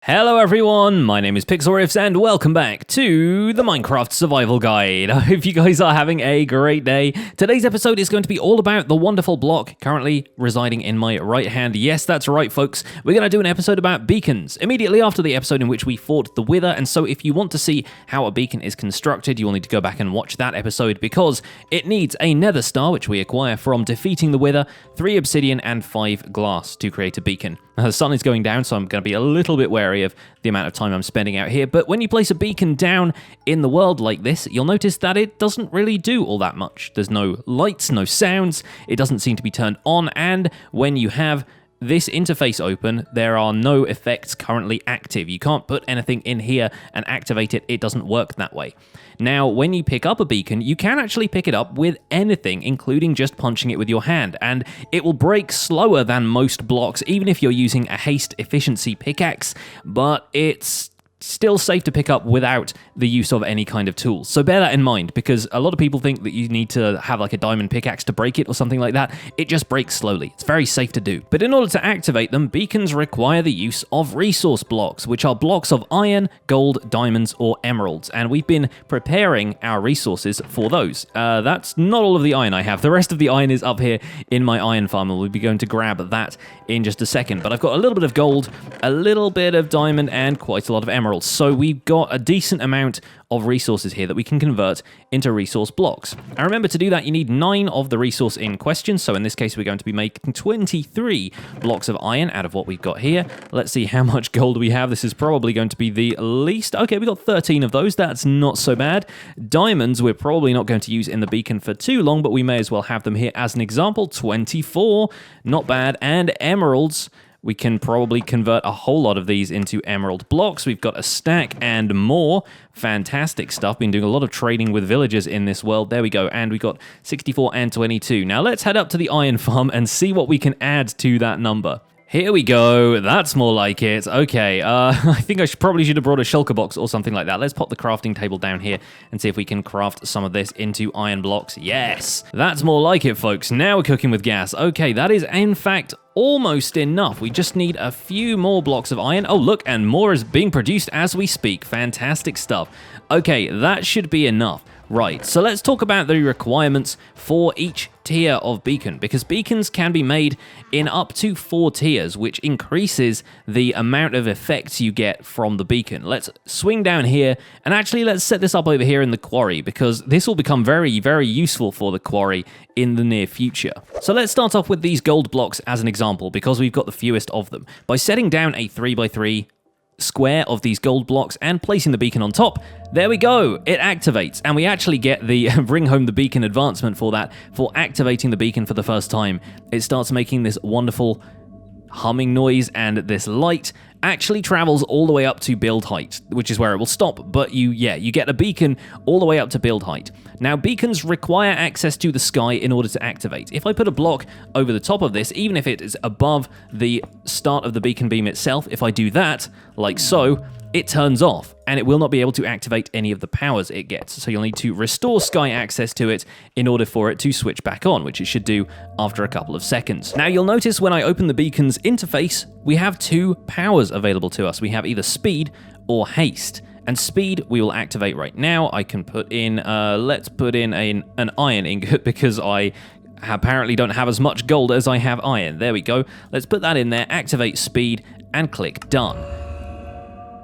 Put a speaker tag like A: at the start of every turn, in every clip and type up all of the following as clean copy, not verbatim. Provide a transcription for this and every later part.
A: Hello everyone, my name is Pixlriffs and welcome back to the Minecraft Survival Guide. I hope you guys are having a great day. Today's episode is going to be all about the wonderful block currently residing in my right hand. Yes, that's right folks, we're going to do an episode about beacons immediately after the episode in which we fought the Wither, and so if you want to see how a beacon is constructed, you will need to go back and watch that episode because it needs a nether star, which we acquire from defeating the Wither, 3 obsidian and 5 glass to create a beacon. Now, the sun is going down, so I'm going to be a little bit wary of the amount of time I'm spending out here, but when you place a beacon down in the world like this, you'll notice that it doesn't really do all that much. There's no lights, no sounds, it doesn't seem to be turned on, and when you have this interface open, there are no effects currently active. You can't put anything in here and activate it. It doesn't work that way. Now, when you pick up a beacon, you can actually pick it up with anything, including just punching it with your hand, and it will break slower than most blocks, even if you're using a haste efficiency pickaxe, but it's still safe to pick up without the use of any kind of tools. So bear that in mind, because a lot of people think that you need to have like a diamond pickaxe to break it or something like that. It just breaks slowly. It's very safe to do. But in order to activate them, beacons require the use of resource blocks, which are blocks of iron, gold, diamonds, or emeralds. And we've been preparing our resources for those. That's not all of the iron I have. The rest of the iron is up here in my iron farm, and we'll be going to grab that in just a second. But I've got a little bit of gold, a little bit of diamond, and quite a lot of emeralds. So we've got a decent amount of resources here that we can convert into resource blocks. And remember, to do that, you need 9 of the resource in question. So in this case, we're going to be making 23 blocks of iron out of what we've got here. Let's see how much gold we have. This is probably going to be the least. Okay, we got 13 of those. That's not so bad. Diamonds, we're probably not going to use in the beacon for too long, but we may as well have them here as an example. 24, not bad. And emeralds, we can probably convert a whole lot of these into emerald blocks. We've got a stack and more. Fantastic stuff. Been doing a lot of trading with villagers in this world. There we go. And we got 64 and 22. Now let's head up to the iron farm and see what we can add to that number. Here we go. That's more like it. Okay, I think I probably should have brought a shulker box or something like that. Let's pop the crafting table down here and see if we can craft some of this into iron blocks. Yes, that's more like it, folks. Now we're cooking with gas. Okay, that is in fact almost enough. We just need a few more blocks of iron. Oh, look, and more is being produced as we speak. Fantastic stuff. Okay, that should be enough. Right, so let's talk about the requirements for each tier of beacon, because beacons can be made in up to 4 tiers, which increases the amount of effects you get from the beacon. Let's swing down here, and actually let's set this up over here in the quarry, because this will become very, very useful for the quarry in the near future. So let's start off with these gold blocks as an example, because we've got the fewest of them. By setting down a 3x3 square of these gold blocks and placing the beacon on top, there we go, it activates, and we actually get the bring home the beacon advancement for that, for activating the beacon for the first time. It starts making this wonderful humming noise, and this light actually travels all the way up to build height, which is where it will stop, but you get a beacon all the way up to build height. Now, beacons require access to the sky in order to activate. If I put a block over the top of this, even if it is above the start of the beacon beam itself, if I do that, like so, it turns off, and it will not be able to activate any of the powers it gets. So you'll need to restore sky access to it in order for it to switch back on, which it should do after a couple of seconds. Now you'll notice when I open the beacon's interface, we have 2 powers available to us. We have either speed or haste. And speed we will activate right now. I can put in, let's put in an iron ingot, because I apparently don't have as much gold as I have iron. There we go. Let's put that in there, activate speed, and click done.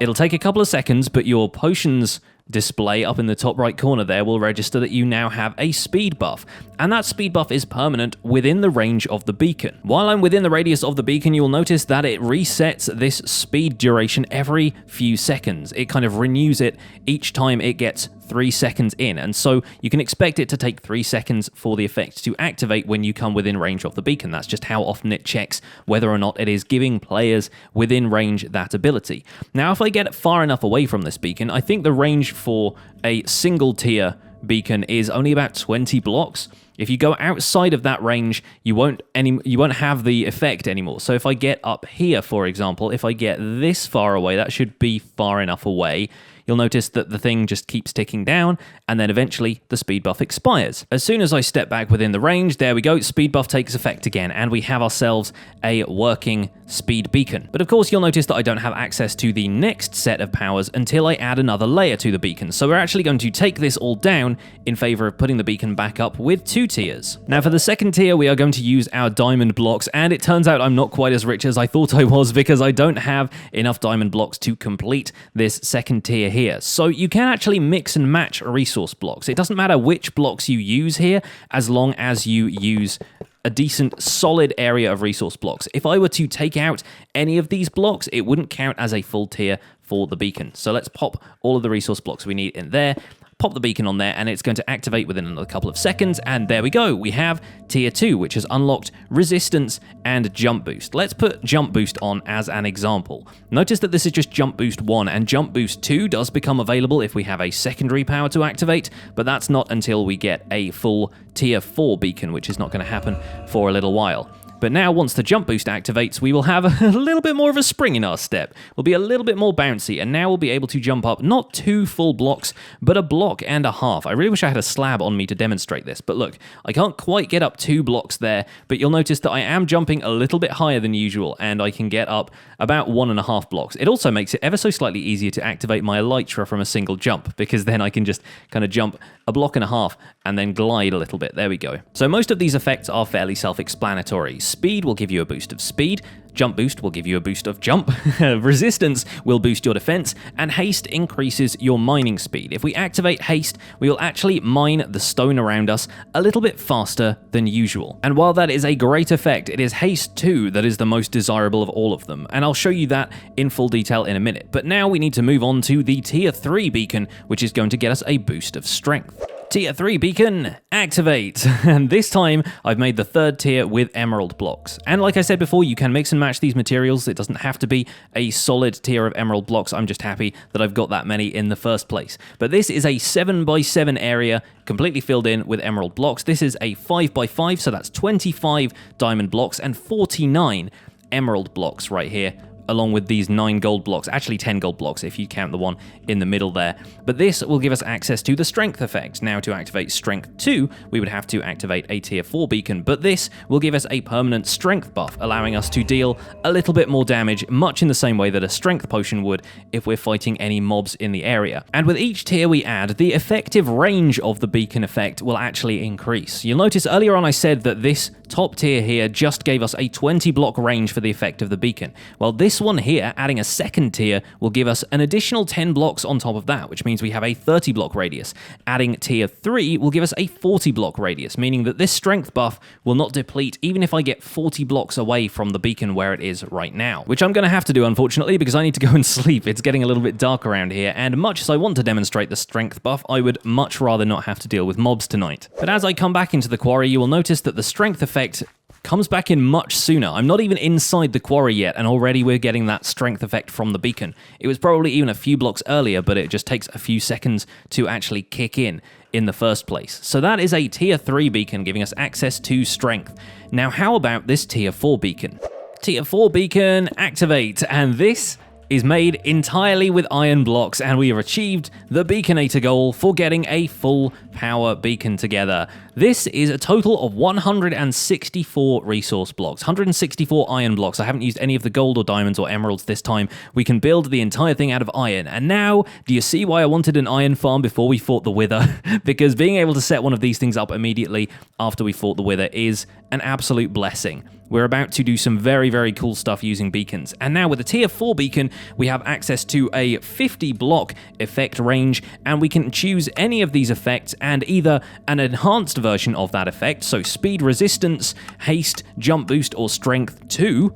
A: It'll take a couple of seconds, but your potions display up in the top right corner there will register that you now have a speed buff, and that speed buff is permanent within the range of the beacon. While I'm within the radius of the beacon, you will notice that it resets this speed duration every few seconds. It kind of renews it each time it gets 3 seconds in, and so you can expect it to take 3 seconds for the effect to activate when you come within range of the beacon. That's just how often it checks whether or not it is giving players within range that ability. Now, if I get far enough away from this beacon, I think the range for a single tier beacon is only about 20 blocks. If you go outside of that range, you won't have the effect anymore. So if I get up here, for example, if I get this far away, that should be far enough away. you'll notice that the thing just keeps ticking down, and then eventually the speed buff expires. As soon as I step back within the range, there we go, speed buff takes effect again, and we have ourselves a working speed beacon. But of course, you'll notice that I don't have access to the next set of powers until I add another layer to the beacon. So we're actually going to take this all down in favor of putting the beacon back up with 2 tiers. Now for the second tier, we are going to use our diamond blocks, and it turns out I'm not quite as rich as I thought I was because I don't have enough diamond blocks to complete this second tier here. So you can actually mix and match resource blocks. It doesn't matter which blocks you use here, as long as you use a decent solid area of resource blocks. If I were to take out any of these blocks, it wouldn't count as a full tier for the beacon. So let's pop all of the resource blocks we need in there, pop the beacon on there, and it's going to activate within another couple of seconds, and there we go. We have tier 2, which has unlocked resistance and jump boost. Let's put jump boost on as an example. Notice that this is just jump boost 1, and jump boost 2 does become available if we have a secondary power to activate, but that's not until we get a full tier 4 beacon, which is not going to happen for a little while. But now, once the jump boost activates, we will have a little bit more of a spring in our step. We'll be a little bit more bouncy, and now we'll be able to jump up not 2 full blocks, but a block and a half. I really wish I had a slab on me to demonstrate this, but look, I can't quite get up 2 blocks there, but you'll notice that I am jumping a little bit higher than usual, and I can get up about 1.5 blocks. It also makes it ever so slightly easier to activate my elytra from a single jump, because then I can just kind of jump a block and a half and then glide a little bit. There we go. So most of these effects are fairly self-explanatory. Speed will give you a boost of speed, jump boost will give you a boost of jump, resistance will boost your defense, and haste increases your mining speed. If we activate haste, we will actually mine the stone around us a little bit faster than usual. And while that is a great effect, it is haste 2 that is the most desirable of all of them, and I'll show you that in full detail in a minute. But now we need to move on to the tier 3 beacon, which is going to get us a boost of strength. Tier 3 beacon, activate! And this time, I've made the 3rd tier with emerald blocks. And like I said before, you can mix and match these materials. It doesn't have to be a solid tier of emerald blocks. I'm just happy that I've got that many in the first place. But this is a 7x7 area, completely filled in with emerald blocks. This is a 5x5, so that's 25 diamond blocks and 49 emerald blocks right here, along with these 9 gold blocks, actually 10 gold blocks if you count the one in the middle there. But this will give us access to the strength effect. Now to activate strength 2, we would have to activate a tier 4 beacon, but this will give us a permanent strength buff, allowing us to deal a little bit more damage, much in the same way that a strength potion would if we're fighting any mobs in the area. And with each tier we add, the effective range of the beacon effect will actually increase. You'll notice earlier on I said that this top tier here just gave us a 20 block range for the effect of the beacon. Well, this one here, adding a second tier, will give us an additional 10 blocks on top of that, which means we have a 30 block radius. Adding tier 3 will give us a 40 block radius, meaning that this strength buff will not deplete even if I get 40 blocks away from the beacon where it is right now, which I'm going to have to do, unfortunately, because I need to go and sleep. It's getting a little bit dark around here, and much as I want to demonstrate the strength buff, I would much rather not have to deal with mobs tonight. But as I come back into the quarry, you will notice that the strength effect comes back in much sooner. I'm not even inside the quarry yet, and already we're getting that strength effect from the beacon. It was probably even a few blocks earlier, but it just takes a few seconds to actually kick in the first place. So that is a tier 3 beacon giving us access to strength. Now how about this tier 4 beacon? Tier 4 beacon, activate, and this is made entirely with iron blocks, and we have achieved the Beaconator goal for getting a full power beacon together. This is a total of 164 resource blocks, 164 iron blocks. I haven't used any of the gold or diamonds or emeralds this time. We can build the entire thing out of iron. And now, do you see why I wanted an iron farm before we fought the Wither? Because being able to set one of these things up immediately after we fought the Wither is an absolute blessing. We're about to do some very, very cool stuff using beacons. And now with a tier 4 beacon, we have access to a 50 block effect range, and we can choose any of these effects and either an enhanced version of that effect, so speed, resistance, haste, jump boost, or strength 2,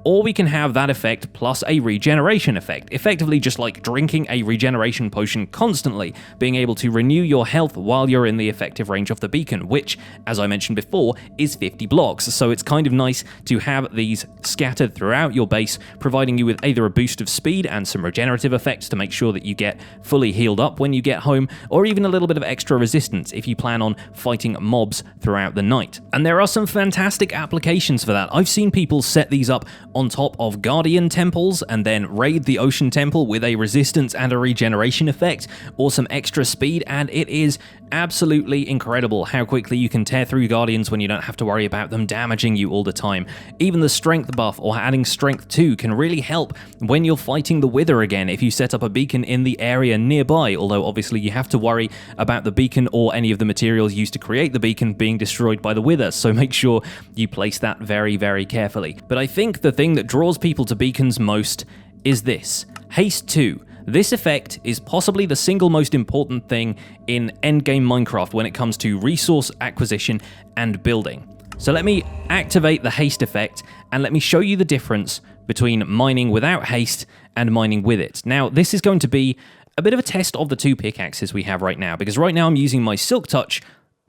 A: or we can have that effect plus a regeneration effect, effectively just like drinking a regeneration potion constantly, being able to renew your health while you're in the effective range of the beacon, which, as I mentioned before, is 50 blocks, so it's kind of nice to have these scattered throughout your base, providing you with either a boost of speed and some regenerative effects to make sure that you get fully healed up when you get home, or even a little bit of extra resistance if you plan on fighting mobs throughout the night. And there are some fantastic applications for that. I've seen people set these up on top of Guardian temples and then raid the Ocean Temple with a resistance and a regeneration effect, or some extra speed, and it is absolutely incredible how quickly you can tear through Guardians when you don't have to worry about them damaging you all the time. Even the strength buff or adding strength 2 can really help when you're fighting the Wither again if you set up a beacon in the area nearby, although obviously you have to worry about the beacon or any of the materials used to create the beacon being destroyed by the Wither, so make sure you place that very, very carefully. But I think the thing that draws people to beacons most is this, Haste 2. This effect is possibly the single most important thing in endgame Minecraft when it comes to resource acquisition and building. So let me activate the haste effect and let me show you the difference between mining without haste and mining with it. Now, this is going to be a bit of a test of the two pickaxes we have right now, because right now I'm using my Silk Touch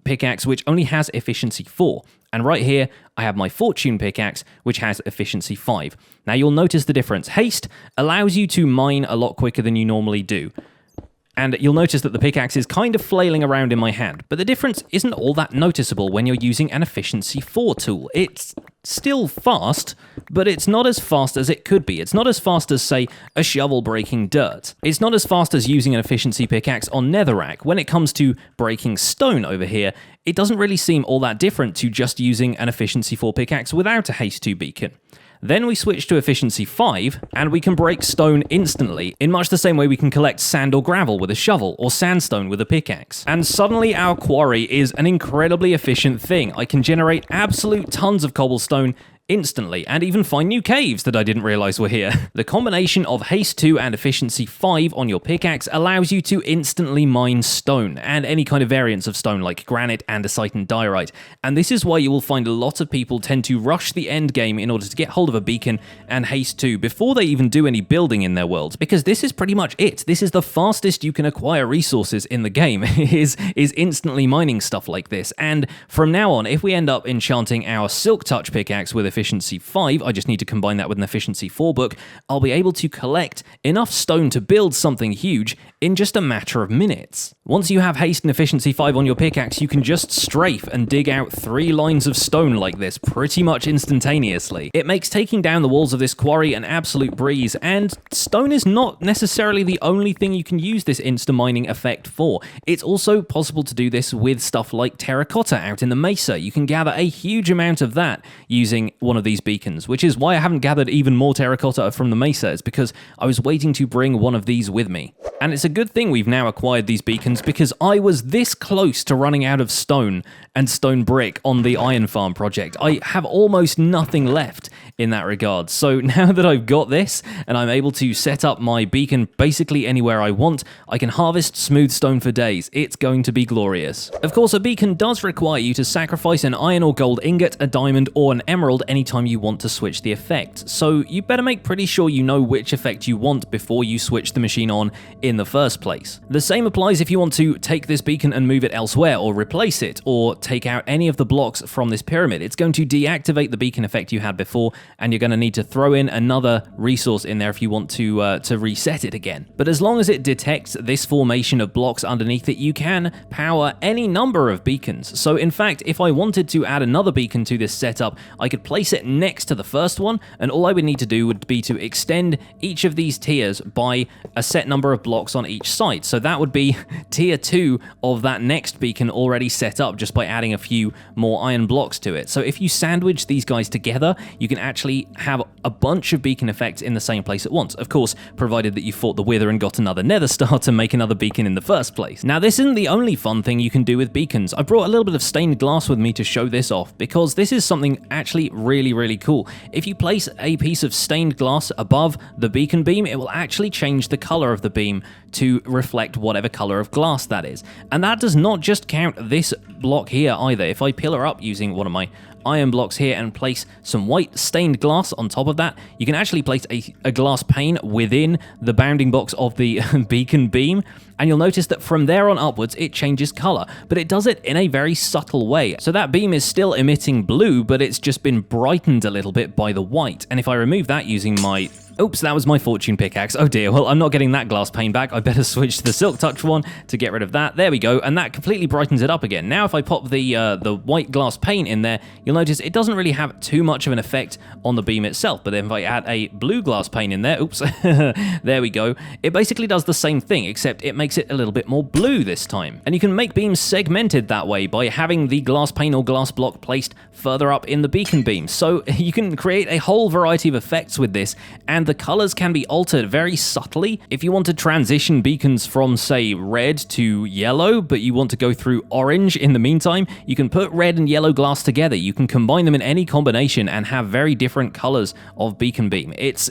A: pickaxe, which only has efficiency 4. And right here, I have my Fortune pickaxe, which has efficiency 5. Now you'll notice the difference. Haste allows you to mine a lot quicker than you normally do. And you'll notice that the pickaxe is kind of flailing around in my hand, but the difference isn't all that noticeable when you're using an efficiency 4 tool. It's still fast, but it's not as fast as it could be. It's not as fast as, say, a shovel breaking dirt. It's not as fast as using an efficiency pickaxe on Netherrack. When it comes to breaking stone over here, it doesn't really seem all that different to just using an efficiency 4 pickaxe without a haste 2 beacon. Then we switch to efficiency 5, and we can break stone instantly, in much the same way we can collect sand or gravel with a shovel, or sandstone with a pickaxe. And suddenly our quarry is an incredibly efficient thing. I can generate absolute tons of cobblestone instantly, and even find new caves that I didn't realize were here. The combination of haste 2 and efficiency 5 on your pickaxe allows you to instantly mine stone, and any kind of variants of stone like granite, andesite, and diorite. And this is why you will find a lot of people tend to rush the end game in order to get hold of a beacon and haste 2 before they even do any building in their worlds, because this is pretty much it. This is the fastest you can acquire resources in the game, is instantly mining stuff like this. And from now on, if we end up enchanting our Silk Touch pickaxe with efficiency 5, I just need to combine that with an efficiency 4 book, I'll be able to collect enough stone to build something huge in just a matter of minutes. Once you have haste and efficiency 5 on your pickaxe, you can just strafe and dig out 3 lines of stone like this pretty much instantaneously. It makes taking down the walls of this quarry an absolute breeze, and stone is not necessarily the only thing you can use this insta-mining effect for. It's also possible to do this with stuff like terracotta out in the mesa. You can gather a huge amount of that using one of these beacons, which is why I haven't gathered even more terracotta from the mesa. It's because I was waiting to bring one of these with me. And it's a good thing we've now acquired these beacons, because I was this close to running out of stone and stone brick on the iron farm project. I have almost nothing left in that regard. So now that I've got this and I'm able to set up my beacon basically anywhere I want, I can harvest smooth stone for days. It's going to be glorious. Of course, a beacon does require you to sacrifice an iron or gold ingot, a diamond, or an emerald anytime you want to switch the effect. So you better make pretty sure you know which effect you want before you switch the machine on in the first place. The same applies if you want to take this beacon and move it elsewhere, or replace it, or take out any of the blocks from this pyramid. It's going to deactivate the beacon effect you had before, and you're going to need to throw in another resource in there if you want to reset it again. But as long as it detects this formation of blocks underneath it, you can power any number of beacons. So in fact, if I wanted to add another beacon to this setup, I could place it next to the first one, and all I would need to do would be to extend each of these tiers by a set number of blocks on each side. So that would be tier 2 of that next beacon already set up just by adding a few more iron blocks to it. So if you sandwich these guys together, you can actually have a bunch of beacon effects in the same place at once. Of course, provided that you fought the Wither and got another Nether star to make another beacon in the first place. Now, this isn't the only fun thing you can do with beacons. I brought a little bit of stained glass with me to show this off, because this is something actually really cool. If you place a piece of stained glass above the beacon beam, it will actually change the color of the beam to reflect whatever color of glass that is. And that does not just count this block here either. If I pillar up using one of my iron blocks here and place some white stained glass on top of that, you can actually place a glass pane within the bounding box of the beacon beam, and you'll notice that from there on upwards it changes color, but it does it in a very subtle way. So that beam is still emitting blue, but it's just been brightened a little bit by the white. And if I remove that using my Oops, that was my fortune pickaxe. Oh dear, well, I'm not getting that glass pane back. I better switch to the silk touch one to get rid of that. There we go, and that completely brightens it up again. Now, if I pop the white glass pane in there, you'll notice it doesn't really have too much of an effect on the beam itself. But then if I add a blue glass pane in there, oops, there we go. It basically does the same thing, except it makes it a little bit more blue this time. And you can make beams segmented that way by having the glass pane or glass block placed further up in the beacon beam. So you can create a whole variety of effects with this, and the colors can be altered very subtly. If you want to transition beacons from, say, red to yellow, but you want to go through orange in the meantime, you can put red and yellow glass together. You can combine them in any combination and have very different colors of beacon beam. It's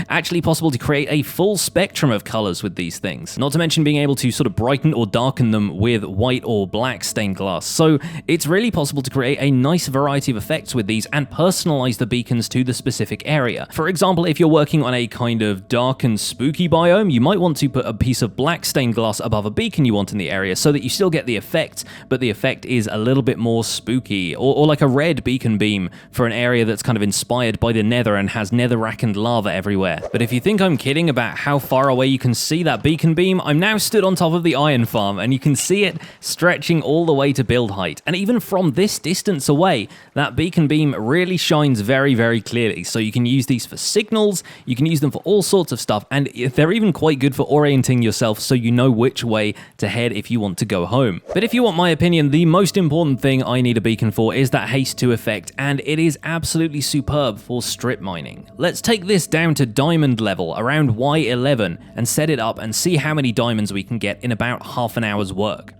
A: actually possible to create a full spectrum of colors with these things. Not to mention being able to sort of brighten or darken them with white or black stained glass. So it's really possible to create a nice variety of effects with these and personalize the beacons to the specific area. For example, if you're working on a kind of dark and spooky biome, you might want to put a piece of black stained glass above a beacon you want in the area so that you still get the effect, but the effect is a little bit more spooky. Or like a red beacon beam for an area that's kind of inspired by the nether and has netherrack and lava everywhere. But if you think I'm kidding about how far away you can see that beacon beam, I'm now stood on top of the iron farm and you can see it stretching all the way to build height. And even from this distance away, that beacon beam really shines very, very clearly. So you can use these for signals, you can use them for all sorts of stuff, and they're even quite good for orienting yourself so you know which way to head if you want to go home. But if you want my opinion, the most important thing I need a beacon for is that haste 2 effect, and it is absolutely superb for strip mining. Let's take this down to diamond level around Y11 and set it up and see how many diamonds we can get in about half an hour's work.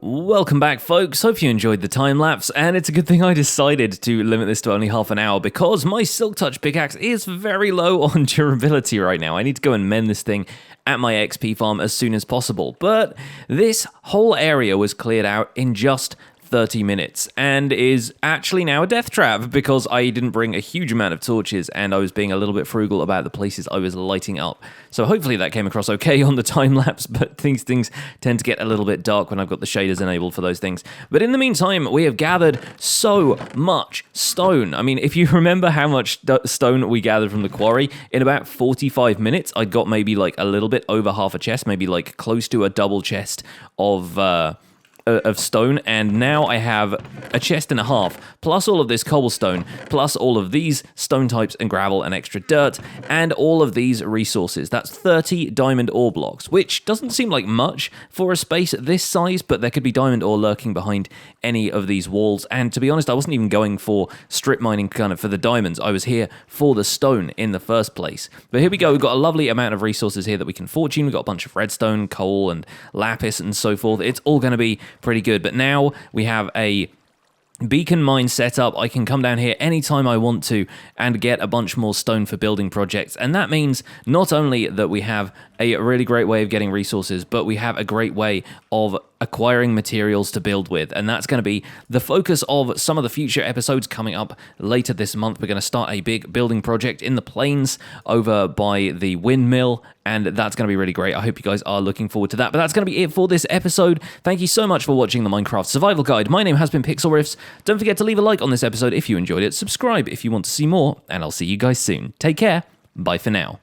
A: Welcome back, folks. Hope you enjoyed the time lapse, and it's a good thing I decided to limit this to only half an hour because my Silk Touch pickaxe is very low on durability right now. I need to go and mend this thing at my XP farm as soon as possible, but this whole area was cleared out in just 30 minutes and is actually now a death trap because I didn't bring a huge amount of torches and I was being a little bit frugal about the places I was lighting up. So hopefully that came across okay on the time lapse, but things tend to get a little bit dark when I've got the shaders enabled for those things. But in the meantime, we have gathered so much stone. I mean, if you remember how much stone we gathered from the quarry, in about 45 minutes, I got maybe like a little bit over half a chest, maybe like close to a double chest of stone, and now I have a chest and a half, plus all of this cobblestone, plus all of these stone types and gravel and extra dirt, and all of these resources. That's 30 diamond ore blocks, which doesn't seem like much for a space this size, but there could be diamond ore lurking behind any of these walls, and to be honest, I wasn't even going for strip mining kind of for the diamonds. I was here for the stone in the first place. But here we go, we've got a lovely amount of resources here that we can fortune. We've got a bunch of redstone, coal, and lapis, and so forth. It's all going to be pretty good. But now we have a beacon mine set up. I can come down here anytime I want to and get a bunch more stone for building projects. And that means not only that we have a really great way of getting resources, but we have a great way of acquiring materials to build with. And that's going to be the focus of some of the future episodes coming up later this month. We're going to start a big building project in the plains over by the windmill, and that's going to be really great. I hope you guys are looking forward to that. But that's going to be it for this episode. Thank you so much for watching the Minecraft Survival Guide. My name has been Pixlriffs. Don't forget to leave a like on this episode if you enjoyed it, subscribe if you want to see more, and I'll see you guys soon. Take care. Bye for now.